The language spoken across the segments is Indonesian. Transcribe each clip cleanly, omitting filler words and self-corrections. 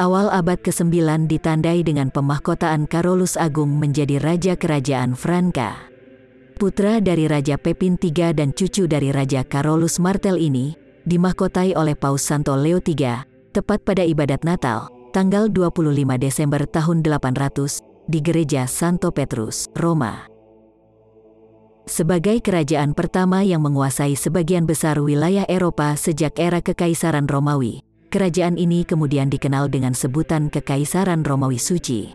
Awal abad ke-9 ditandai dengan pemahkotaan Carolus Agung menjadi Raja Kerajaan Franka. Putra dari Raja Pepin III dan cucu dari Raja Carolus Martel ini dimahkotai oleh Paus Santo Leo III, tepat pada ibadat Natal, tanggal 25 Desember tahun 800, di Gereja Santo Petrus, Roma. Sebagai kerajaan pertama yang menguasai sebagian besar wilayah Eropa sejak era Kekaisaran Romawi, kerajaan ini kemudian dikenal dengan sebutan Kekaisaran Romawi Suci.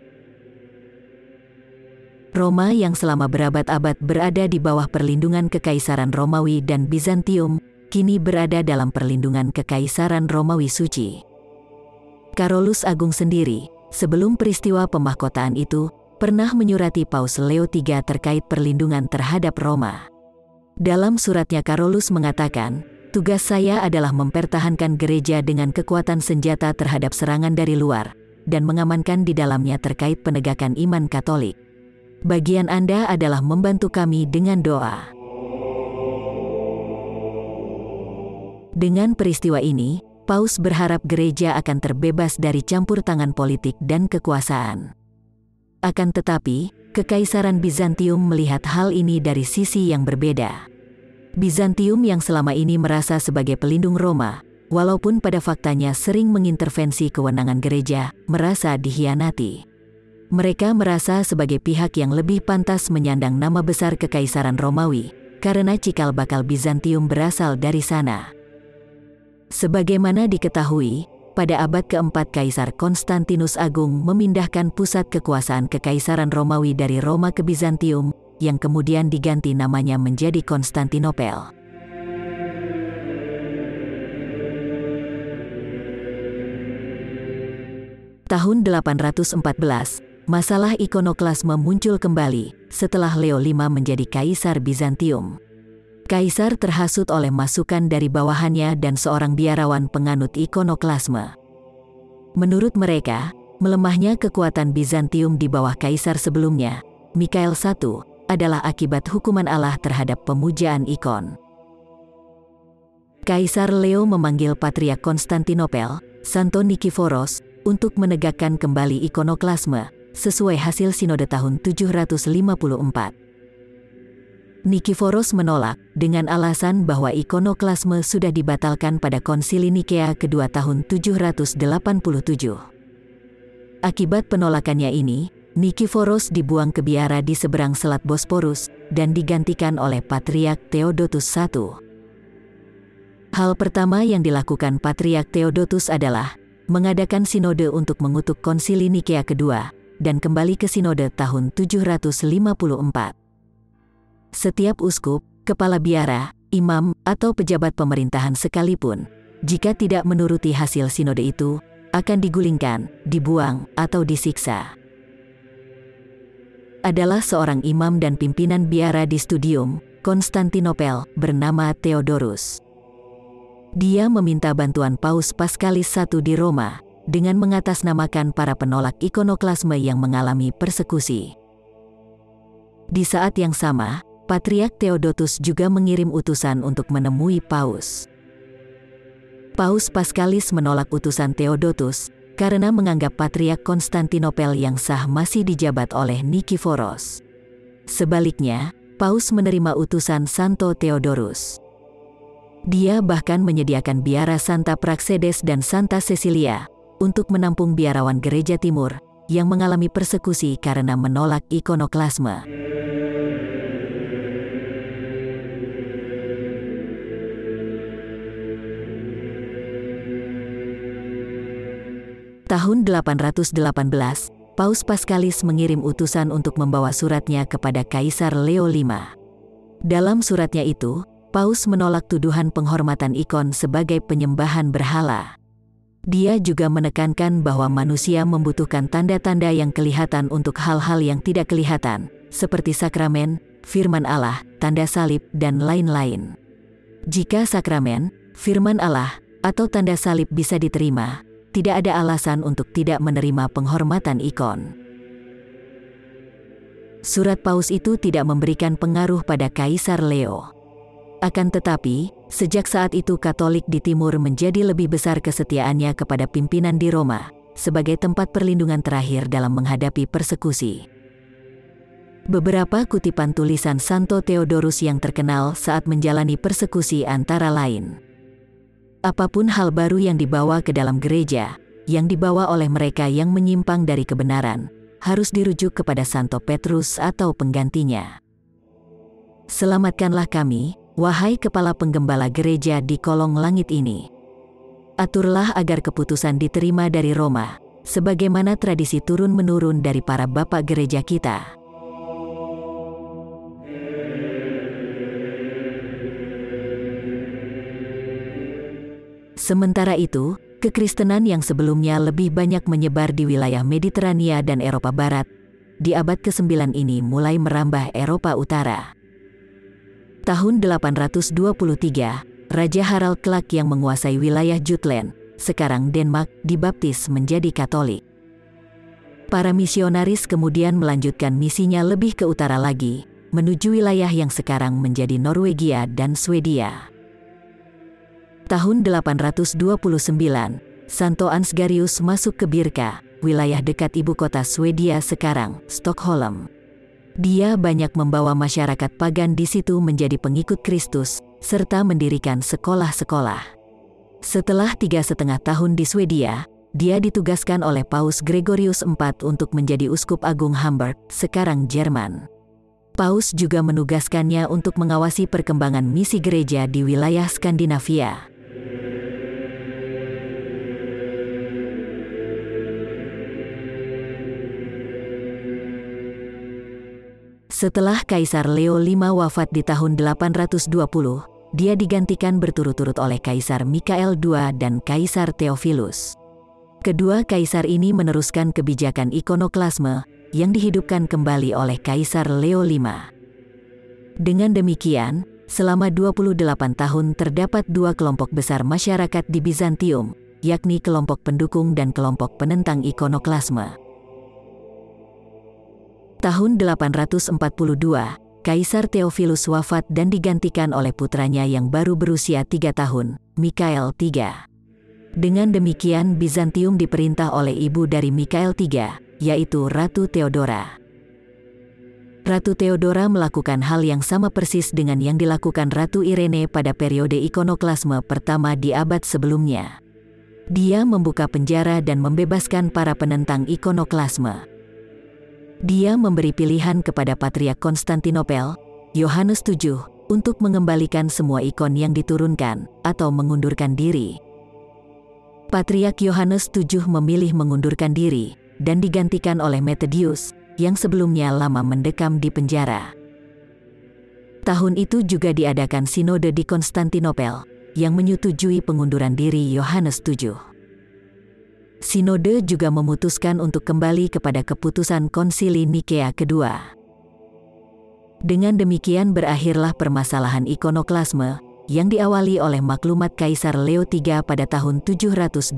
Roma yang selama berabad-abad berada di bawah perlindungan Kekaisaran Romawi dan Bizantium, kini berada dalam perlindungan Kekaisaran Romawi Suci. Carolus Agung sendiri, sebelum peristiwa pemahkotaan itu, pernah menyurati Paus Leo III terkait perlindungan terhadap Roma. Dalam suratnya Carolus mengatakan, "Tugas saya adalah mempertahankan gereja dengan kekuatan senjata terhadap serangan dari luar, dan mengamankan di dalamnya terkait penegakan iman Katolik. Bagian Anda adalah membantu kami dengan doa." Dengan peristiwa ini, Paus berharap gereja akan terbebas dari campur tangan politik dan kekuasaan. Akan tetapi, Kekaisaran Bizantium melihat hal ini dari sisi yang berbeda. Bizantium yang selama ini merasa sebagai pelindung Roma, walaupun pada faktanya sering mengintervensi kewenangan gereja, merasa dikhianati. Mereka merasa sebagai pihak yang lebih pantas menyandang nama besar Kekaisaran Romawi, karena cikal bakal Bizantium berasal dari sana. Sebagaimana diketahui, pada abad keempat Kaisar Konstantinus Agung memindahkan pusat kekuasaan Kekaisaran Romawi dari Roma ke Bizantium, yang kemudian diganti namanya menjadi Konstantinopel. Tahun 814, masalah ikonoklasme muncul kembali setelah Leo V menjadi Kaisar Bizantium. Kaisar terhasut oleh masukan dari bawahannya dan seorang biarawan penganut ikonoklasme. Menurut mereka, melemahnya kekuatan Bizantium di bawah kaisar sebelumnya, Mikhail I, adalah akibat hukuman Allah terhadap pemujaan ikon. Kaisar Leo memanggil Patriark Konstantinopel, Santo Nikiforos, untuk menegakkan kembali ikonoklasme, sesuai hasil sinode tahun 754. Nikiforos menolak, dengan alasan bahwa ikonoklasme sudah dibatalkan pada Konsili Nikea kedua tahun 787. Akibat penolakannya ini, Nikiforos dibuang ke biara di seberang Selat Bosporus, dan digantikan oleh Patriark Theodotus I. Hal pertama yang dilakukan Patriark Theodotus adalah mengadakan sinode untuk mengutuk Konsili Nikea kedua, dan kembali ke sinode tahun 754. Setiap uskup, kepala biara, imam, atau pejabat pemerintahan sekalipun, jika tidak menuruti hasil sinode itu, akan digulingkan, dibuang, atau disiksa. Adalah seorang imam dan pimpinan biara di Studium, Konstantinopel, bernama Theodorus. Dia meminta bantuan Paus Paskalis I di Roma, dengan mengatasnamakan para penolak ikonoklasme yang mengalami persekusi. Di saat yang sama, Patriark Theodotus juga mengirim utusan untuk menemui Paus. Paus Paskalis menolak utusan Theodotus, karena menganggap Patriark Konstantinopel yang sah masih dijabat oleh Nikiforos. Sebaliknya, Paus menerima utusan Santo Theodorus. Dia bahkan menyediakan biara Santa Praxedes dan Santa Cecilia, untuk menampung biarawan Gereja Timur, yang mengalami persekusi karena menolak ikonoklasme. Tahun 818, Paus Paskalis mengirim utusan untuk membawa suratnya kepada Kaisar Leo V. Dalam suratnya itu, Paus menolak tuduhan penghormatan ikon sebagai penyembahan berhala. Dia juga menekankan bahwa manusia membutuhkan tanda-tanda yang kelihatan untuk hal-hal yang tidak kelihatan, seperti sakramen, firman Allah, tanda salib, dan lain-lain. Jika sakramen, firman Allah, atau tanda salib bisa diterima, tidak ada alasan untuk tidak menerima penghormatan ikon. Surat Paus itu tidak memberikan pengaruh pada Kaisar Leo. Akan tetapi, sejak saat itu Katolik di Timur menjadi lebih besar kesetiaannya kepada pimpinan di Roma, sebagai tempat perlindungan terakhir dalam menghadapi persekusi. Beberapa kutipan tulisan Santo Theodorus yang terkenal saat menjalani persekusi antara lain: apapun hal baru yang dibawa ke dalam gereja, yang dibawa oleh mereka yang menyimpang dari kebenaran, harus dirujuk kepada Santo Petrus atau penggantinya. Selamatkanlah kami, wahai kepala penggembala gereja di kolong langit ini. Aturlah agar keputusan diterima dari Roma, sebagaimana tradisi turun-menurun dari para bapak gereja kita. Sementara itu, kekristenan yang sebelumnya lebih banyak menyebar di wilayah Mediterania dan Eropa Barat, di abad ke-9 ini mulai merambah Eropa Utara. Tahun 823, Raja Harald Klak yang menguasai wilayah Jutland, sekarang Denmark, dibaptis menjadi Katolik. Para misionaris kemudian melanjutkan misinya lebih ke utara lagi, menuju wilayah yang sekarang menjadi Norwegia dan Swedia. Tahun 829, Santo Ansgarius masuk ke Birka, wilayah dekat ibu kota Swedia sekarang, Stockholm. Dia banyak membawa masyarakat pagan di situ menjadi pengikut Kristus, serta mendirikan sekolah-sekolah. Setelah 3,5 tahun di Swedia, dia ditugaskan oleh Paus Gregorius IV untuk menjadi Uskup Agung Hamburg, sekarang Jerman. Paus juga menugaskannya untuk mengawasi perkembangan misi gereja di wilayah Skandinavia. Setelah Kaisar Leo V wafat di tahun 820, dia digantikan berturut-turut oleh Kaisar Mikael II dan Kaisar Theophilus. Kedua kaisar ini meneruskan kebijakan ikonoklasme yang dihidupkan kembali oleh Kaisar Leo V. Dengan demikian, selama 28 tahun terdapat dua kelompok besar masyarakat di Bizantium, yakni kelompok pendukung dan kelompok penentang ikonoklasme. Tahun 842, Kaisar Theophilus wafat dan digantikan oleh putranya yang baru berusia 3 tahun, Mikael III. Dengan demikian Bizantium diperintah oleh ibu dari Mikael III, yaitu Ratu Theodora. Ratu Theodora melakukan hal yang sama persis dengan yang dilakukan Ratu Irene pada periode ikonoklasme pertama di abad sebelumnya. Dia membuka penjara dan membebaskan para penentang ikonoklasme. Dia memberi pilihan kepada Patriark Konstantinopel, Yohanes VII, untuk mengembalikan semua ikon yang diturunkan, atau mengundurkan diri. Patriark Yohanes VII memilih mengundurkan diri, dan digantikan oleh Methodius, yang sebelumnya lama mendekam di penjara. Tahun itu juga diadakan Sinode di Konstantinopel, yang menyetujui pengunduran diri Yohanes VII. Sinode juga memutuskan untuk kembali kepada keputusan Konsili Nikea kedua. Dengan demikian berakhirlah permasalahan ikonoklasme, yang diawali oleh maklumat Kaisar Leo III pada tahun 726.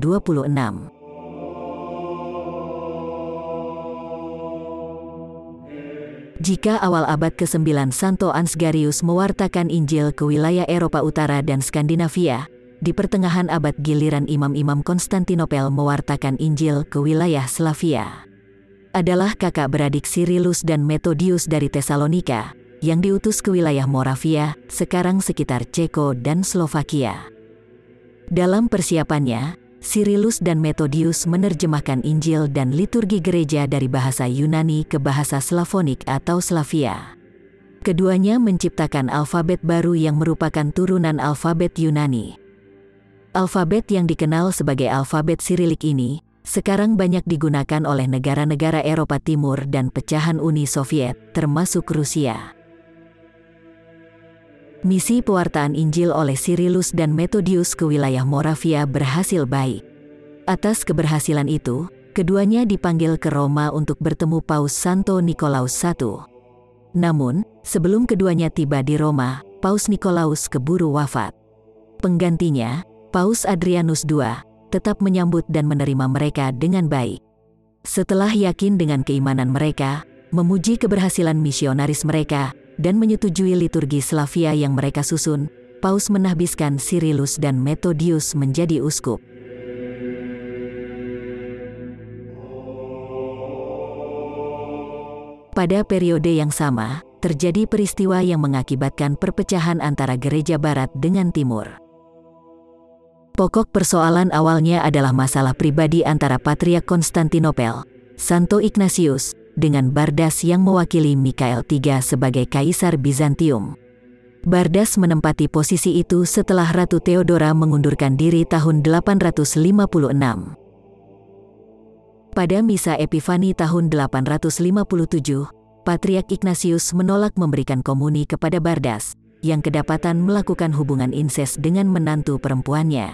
Jika awal abad ke-9 Santo Ansgarius mewartakan Injil ke wilayah Eropa Utara dan Skandinavia, di pertengahan abad giliran imam-imam Konstantinopel mewartakan Injil ke wilayah Slavia. Adalah kakak beradik Cyrillus dan Methodius dari Tesalonika, yang diutus ke wilayah Moravia, sekarang sekitar Ceko dan Slovakia. Dalam persiapannya, Cyrillus dan Methodius menerjemahkan Injil dan liturgi gereja dari bahasa Yunani ke bahasa Slavonik atau Slavia. Keduanya menciptakan alfabet baru yang merupakan turunan alfabet Yunani. Alfabet yang dikenal sebagai alfabet Sirilik ini, sekarang banyak digunakan oleh negara-negara Eropa Timur dan pecahan Uni Soviet, termasuk Rusia. Misi pewartaan Injil oleh Cyrillus dan Methodius ke wilayah Moravia berhasil baik. Atas keberhasilan itu, keduanya dipanggil ke Roma untuk bertemu Paus Santo Nikolaus I. Namun, sebelum keduanya tiba di Roma, Paus Nikolaus keburu wafat. Penggantinya, Paus Adrianus II, tetap menyambut dan menerima mereka dengan baik. Setelah yakin dengan keimanan mereka, memuji keberhasilan misionaris mereka, dan menyetujui liturgi Slavia yang mereka susun, Paus menahbiskan Cyrillus dan Methodius menjadi uskup. Pada periode yang sama, terjadi peristiwa yang mengakibatkan perpecahan antara gereja Barat dengan Timur. Pokok persoalan awalnya adalah masalah pribadi antara Patriark Konstantinopel, Santo Ignatius, dengan Bardas yang mewakili Mikhael III sebagai Kaisar Bizantium. Bardas menempati posisi itu setelah Ratu Theodora mengundurkan diri tahun 856. Pada Misa Epifani tahun 857, Patriark Ignatius menolak memberikan komuni kepada Bardas, yang kedapatan melakukan hubungan inses dengan menantu perempuannya.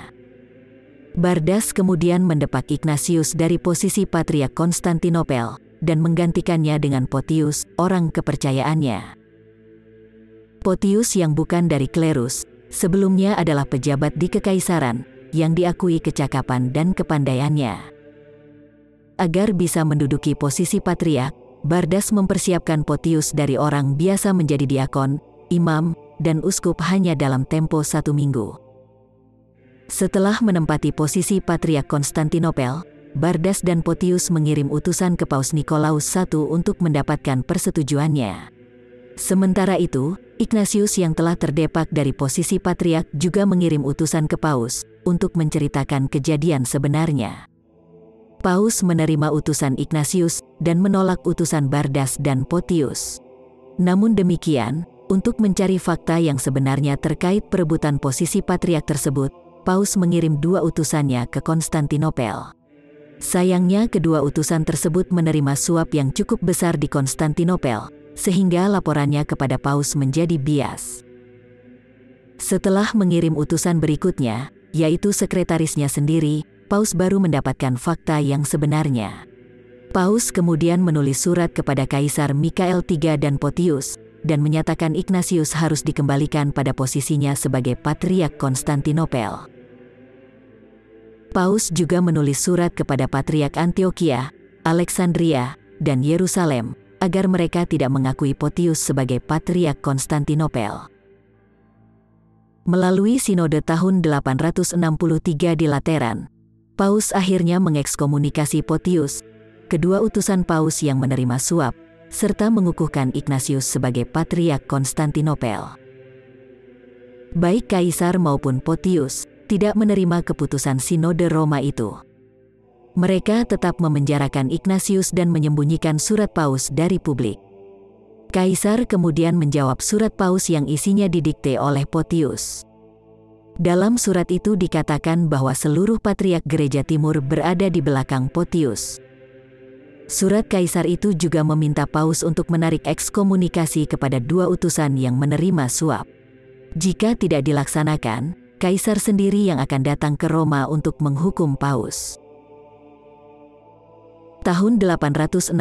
Bardas kemudian mendepak Ignatius dari posisi Patriark Konstantinopel, dan menggantikannya dengan Photius, orang kepercayaannya. Photius yang bukan dari klerus, sebelumnya adalah pejabat di kekaisaran, yang diakui kecakapan dan kepandaiannya. Agar bisa menduduki posisi Patriark, Bardas mempersiapkan Photius dari orang biasa menjadi diakon, imam, dan uskup hanya dalam tempo 1 minggu. Setelah menempati posisi Patriark Konstantinopel, Bardas dan Photius mengirim utusan ke Paus Nikolaus I untuk mendapatkan persetujuannya. Sementara itu, Ignatius yang telah terdepak dari posisi Patriark juga mengirim utusan ke Paus untuk menceritakan kejadian sebenarnya. Paus menerima utusan Ignatius dan menolak utusan Bardas dan Photius. Namun demikian, untuk mencari fakta yang sebenarnya terkait perebutan posisi Patriark tersebut, Paus mengirim 2 utusannya ke Konstantinopel. Sayangnya kedua utusan tersebut menerima suap yang cukup besar di Konstantinopel, sehingga laporannya kepada Paus menjadi bias. Setelah mengirim utusan berikutnya, yaitu sekretarisnya sendiri, Paus baru mendapatkan fakta yang sebenarnya. Paus kemudian menulis surat kepada Kaisar Mikhael III dan Photius, dan menyatakan Ignatius harus dikembalikan pada posisinya sebagai Patriark Konstantinopel. Paus juga menulis surat kepada Patriark Antioquia, Alexandria, dan Yerusalem, agar mereka tidak mengakui Photius sebagai Patriark Konstantinopel. Melalui sinode tahun 863 di Lateran, Paus akhirnya mengekskomunikasi Photius, kedua utusan Paus yang menerima suap, serta mengukuhkan Ignatius sebagai Patriark Konstantinopel. Baik Kaisar maupun Photius tidak menerima keputusan Sinode Roma itu. Mereka tetap memenjarakan Ignatius dan menyembunyikan surat Paus dari publik. Kaisar kemudian menjawab surat Paus yang isinya didikte oleh Photius. Dalam surat itu dikatakan bahwa seluruh Patriark Gereja Timur berada di belakang Photius. Surat Kaisar itu juga meminta Paus untuk menarik ekskomunikasi kepada 2 utusan yang menerima suap. Jika tidak dilaksanakan, Kaisar sendiri yang akan datang ke Roma untuk menghukum Paus. Tahun 867,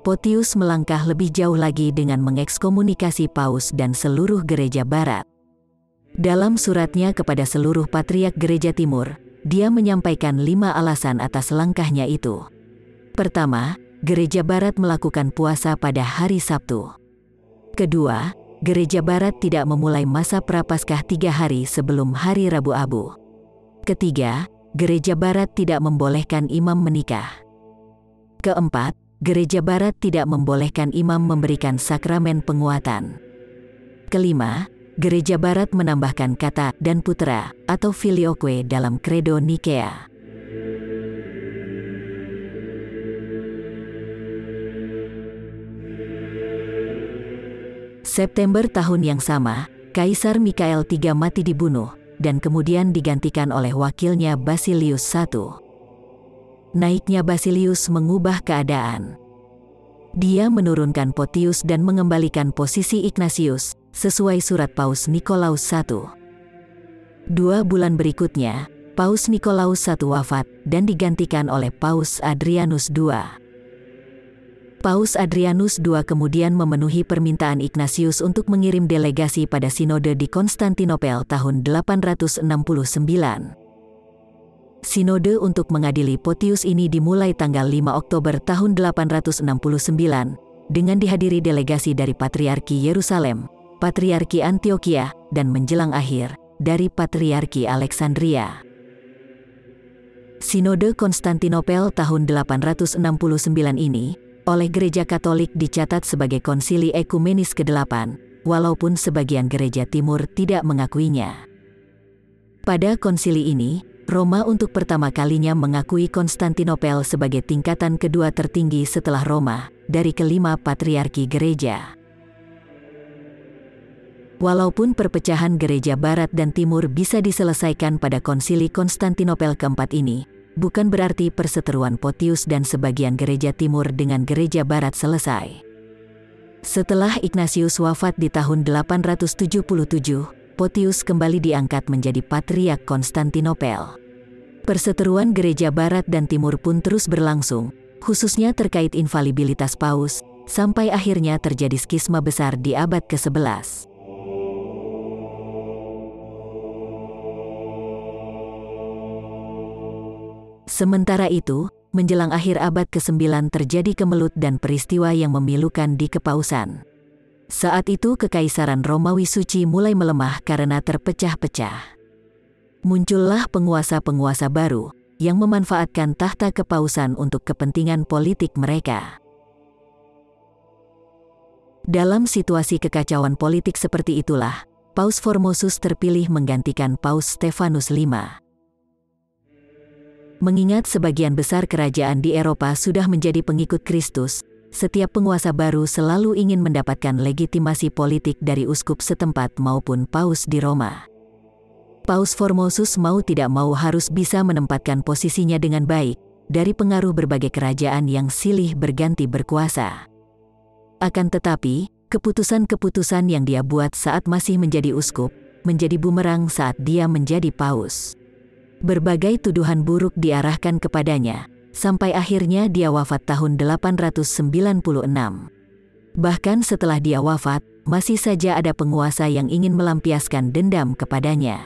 Photius melangkah lebih jauh lagi dengan mengekskomunikasi Paus dan seluruh Gereja Barat. Dalam suratnya kepada seluruh Patriark Gereja Timur, dia menyampaikan 5 alasan atas langkahnya itu. Pertama, Gereja Barat melakukan puasa pada hari Sabtu. Kedua, Gereja Barat tidak memulai masa Prapaskah 3 hari sebelum hari Rabu Abu. Ketiga, Gereja Barat tidak membolehkan imam menikah. Keempat, Gereja Barat tidak membolehkan imam memberikan sakramen penguatan. Kelima, Gereja Barat menambahkan kata dan putra atau filioque dalam Credo Nikea. September tahun yang sama, Kaisar Mikhael III mati dibunuh, dan kemudian digantikan oleh wakilnya Basilius I. Naiknya Basilius mengubah keadaan. Dia menurunkan Photius dan mengembalikan posisi Ignatius, sesuai surat Paus Nikolaus I. 2 bulan berikutnya, Paus Nikolaus I wafat dan digantikan oleh Paus Adrianus II. Paus Adrianus II kemudian memenuhi permintaan Ignatius untuk mengirim delegasi pada sinode di Konstantinopel tahun 869. Sinode untuk mengadili Photius ini dimulai tanggal 5 Oktober tahun 869, dengan dihadiri delegasi dari Patriarki Yerusalem, Patriarki Antioquia, dan menjelang akhir, dari Patriarki Alexandria. Sinode Konstantinopel tahun 869 ini, oleh Gereja Katolik dicatat sebagai Konsili Ekumenis ke-8, walaupun sebagian gereja timur tidak mengakuinya. Pada konsili ini, Roma untuk pertama kalinya mengakui Konstantinopel sebagai tingkatan kedua tertinggi setelah Roma, dari kelima patriarki gereja. Walaupun perpecahan gereja barat dan timur bisa diselesaikan pada konsili Konstantinopel keempat ini, bukan berarti perseteruan Photius dan sebagian gereja timur dengan gereja barat selesai. Setelah Ignatius wafat di tahun 877, Photius kembali diangkat menjadi Patriark Konstantinopel. Perseteruan gereja barat dan timur pun terus berlangsung, khususnya terkait infalibilitas Paus, sampai akhirnya terjadi skisma besar di abad ke-11. Sementara itu, menjelang akhir abad ke-9 terjadi kemelut dan peristiwa yang memilukan di kepausan. Saat itu Kekaisaran Romawi Suci mulai melemah karena terpecah-pecah. Muncullah penguasa-penguasa baru yang memanfaatkan tahta kepausan untuk kepentingan politik mereka. Dalam situasi kekacauan politik seperti itulah, Paus Formosus terpilih menggantikan Paus Stefanus V. Mengingat sebagian besar kerajaan di Eropa sudah menjadi pengikut Kristus, setiap penguasa baru selalu ingin mendapatkan legitimasi politik dari uskup setempat maupun Paus di Roma. Paus Formosus mau tidak mau harus bisa menempatkan posisinya dengan baik dari pengaruh berbagai kerajaan yang silih berganti berkuasa. Akan tetapi, keputusan-keputusan yang dia buat saat masih menjadi uskup, menjadi bumerang saat dia menjadi Paus. Berbagai tuduhan buruk diarahkan kepadanya, sampai akhirnya dia wafat tahun 896. Bahkan setelah dia wafat, masih saja ada penguasa yang ingin melampiaskan dendam kepadanya.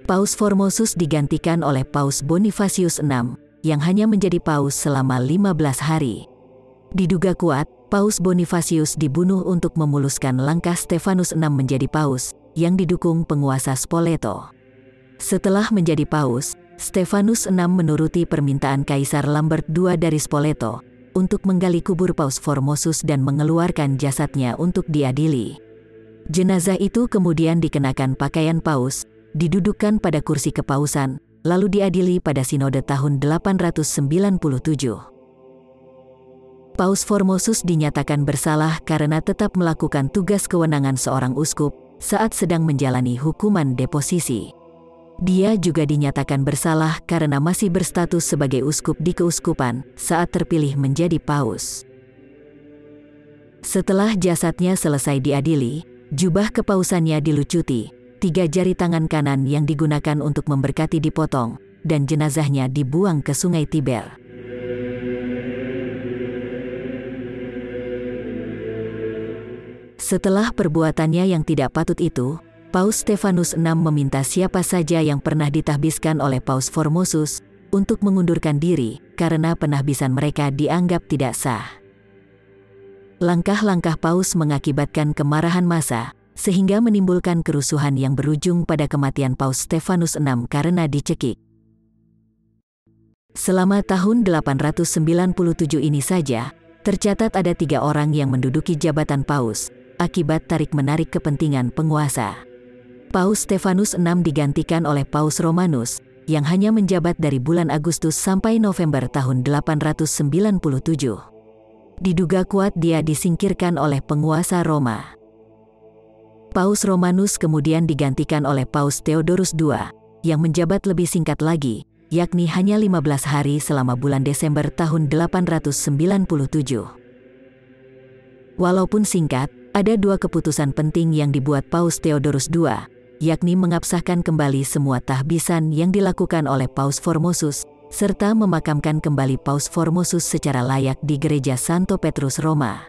Paus Formosus digantikan oleh Paus Bonifacius VI, yang hanya menjadi Paus selama 15 hari. Diduga kuat, Paus Bonifacius dibunuh untuk memuluskan langkah Stefanus VI menjadi Paus, yang didukung penguasa Spoleto. Setelah menjadi Paus, Stefanus VI menuruti permintaan Kaisar Lambert II dari Spoleto untuk menggali kubur Paus Formosus dan mengeluarkan jasadnya untuk diadili. Jenazah itu kemudian dikenakan pakaian Paus, didudukkan pada kursi kepausan, lalu diadili pada Sinode tahun 897. Paus Formosus dinyatakan bersalah karena tetap melakukan tugas kewenangan seorang uskup saat sedang menjalani hukuman deposisi. Dia juga dinyatakan bersalah karena masih berstatus sebagai uskup di keuskupan saat terpilih menjadi Paus. Setelah jasadnya selesai diadili, jubah kepausannya dilucuti, 3 jari tangan kanan yang digunakan untuk memberkati dipotong, dan jenazahnya dibuang ke Sungai Tiber. Setelah perbuatannya yang tidak patut itu, Paus Stefanus VI meminta siapa saja yang pernah ditahbiskan oleh Paus Formosus untuk mengundurkan diri karena penahbisan mereka dianggap tidak sah. Langkah-langkah Paus mengakibatkan kemarahan massa, sehingga menimbulkan kerusuhan yang berujung pada kematian Paus Stefanus VI karena dicekik. Selama tahun 897 ini saja, tercatat ada 3 orang yang menduduki jabatan Paus, akibat tarik-menarik kepentingan penguasa. Paus Stefanus VI digantikan oleh Paus Romanus, yang hanya menjabat dari bulan Agustus sampai November tahun 897. Diduga kuat dia disingkirkan oleh penguasa Roma. Paus Romanus kemudian digantikan oleh Paus Theodorus II, yang menjabat lebih singkat lagi, yakni hanya 15 hari selama bulan Desember tahun 897. Walaupun singkat, ada 2 keputusan penting yang dibuat Paus Theodorus II, yakni mengabsahkan kembali semua tahbisan yang dilakukan oleh Paus Formosus, serta memakamkan kembali Paus Formosus secara layak di Gereja Santo Petrus Roma.